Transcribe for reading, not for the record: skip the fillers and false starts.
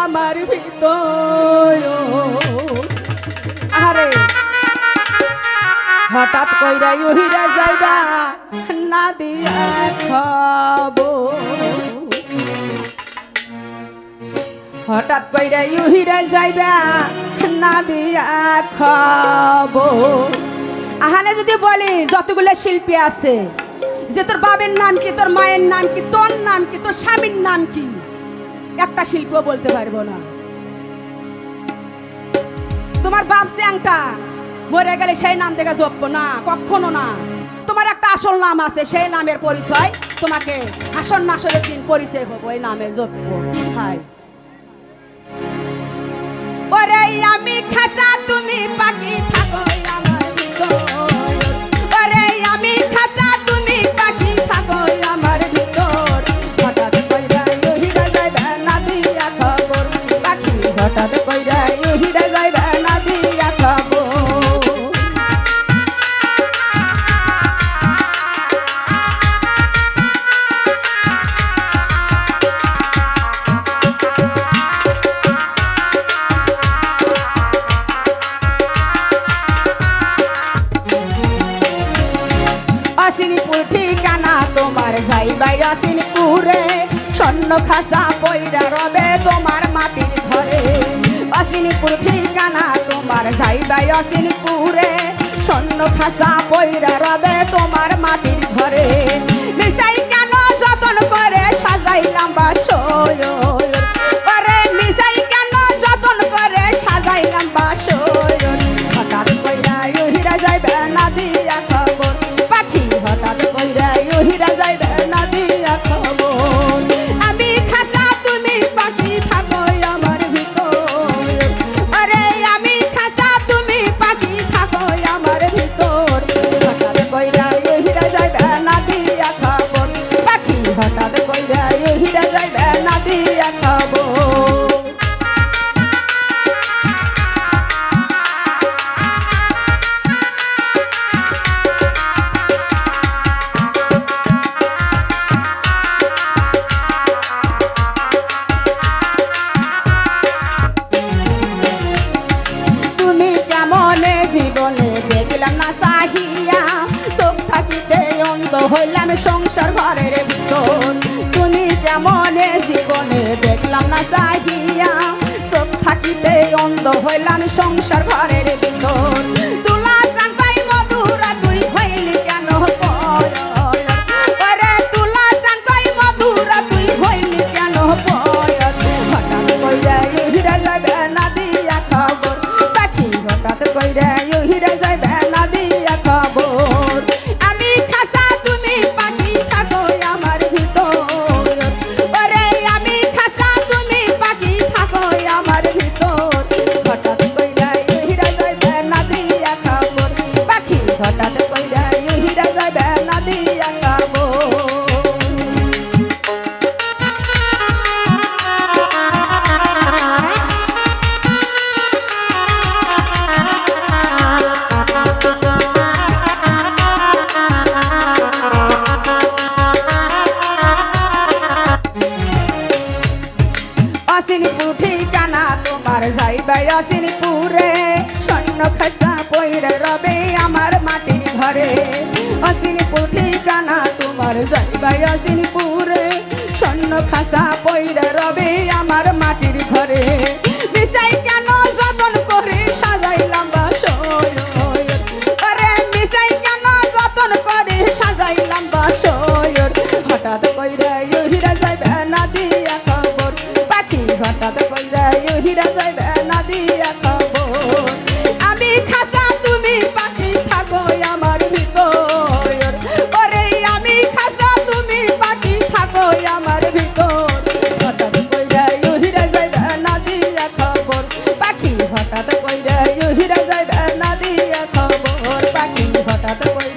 আমার ভিতর। আরে হঠাৎ কইরা ইহিরা যাইবা না দিয়া খবর, হঠাৎ কইরা ইহিরা যাইবা না দিয়া খবর। আহানে যদি বলি যতগুলো শিল্পী আছে যে তোর বাবার নাম কি, তোর মায়ের নাম কি, তোর নাম কি, তোর স্বামীর নাম কি, একটা শিল্পীও বলতে পারবো না। তোমার বাপ চ্যাংটা মরে গেলে সেই নাম থেকে জপবো না, কখনো না। তোমার একটা আসল নাম আছে, সেই নামের পরিচয় তোমাকে আসল নাসলের দিন পরিচয় হবো, ওই নামে জপবো। কি ভাই ওরে আমি খাঁচা তুমি পাখি থাকো আমার ভিতর, ওরে আমি খাঁচা তুমি পাখি থাকো আমার ভিতর। হঠাৎ কইরা ইহিরা যাইবা না দিয়া খবর, পাখি হঠাৎ কইরা ইহিরা যাইবা না দিয়া খবর। অসিনপুর ঠিকানা তোমার যাইবাই অসিনপুরে, স্বর্ণ খাসা পয়রা রবে তোমার মাটির ঘরে। অসিনপুর ঠিকানা তোমার যাইবাই অসিনপুরে, স্বর্ণ খাসা পয়রা রবে তোমার মাটির ঘরে। মিশাই কেন যতন করে সাজাইলাম বাসর, ওরে মিশাই কেন যতন করে সাজাইলাম বাসর। হঠাৎ কইরা ইহিরা যাইবে না দিয়া খবর, পাখি হঠাৎ কইরা ইহিরা যাইবে না দিয়া খবর। আমি খাসা তুমি পাখি থাকো আমার ভিতর, আরে আমি খাসা তুমি পাখি থাকো আমার ভিতর। হঠাৎ কইরা ইহিরা যাইবে না দিয়া খবর, পাখি হঠাৎ কইরা ইহিরা যাইবে না দিয়া খবর। হইলাম সংসার ঘরের ভিতর, তুমি কেমনে জীবনে দেখলাম না চাহিয়া, চোখ থাকিতে অন্ধ হইলাম সংসার ঘরের ভিতর। তুলা চাঙ্কাই মধুরা তুই হইলি কেন পর, ওরে তুলা চাঙ্কাই মধুরা তুই হইলি কেন পর। হঠাৎ কইরা ইহিরা যাইবে না দিয়া খবর, পাখি হঠাৎ কইরা ইহিরা যাইবে না দিয়া খবর। আমি খাসা তুমি পাখি থাকো আমার ভিতর, ওরে আমি খাসা তুমি পাখি থাকো আমার ভিতর। হঠাৎ কইরা ইহিরা যাইবে না দিয়া খবর, পাখি হঠাৎ কইরা ইহিরা যাইবে না দিয়া খবর। অসিনপুর ঠিকানা তোমার যাইবাই অসিনপুরে, স্বর্ণ খাসা পয়রা রবে আমার মাটির ঘরে। অসিনপুর ঠিকানা তোমার যাইবাই অসিনপুরে, স্বর্ণ খাসা পয়রা রবে আমার মাটির ঘরে। মিশাই কেন যতন করে সাজাইলাম বাসর, আরে মিশাই কেন যতন করে সাজাইলাম বাসর। হঠাৎ কইরা ইহিরা যাইবে না দিয়া খবর, পাখি হঠাৎ কইরা ইহিরা যাইবে না দিয়া খবর। আমি খাসা তুমি পাখি থাকো আমার ভিতর, ওরে আমি খাসা তুমি পাখি থাকো আমার ভিতর। হঠাৎ কইরা ইহিরা যাইবে না দিয়া খবর, পাখি হঠাৎ কইরা ইহিরা যাইবে না দিয়া খবর, পাখি হঠাৎ কইরা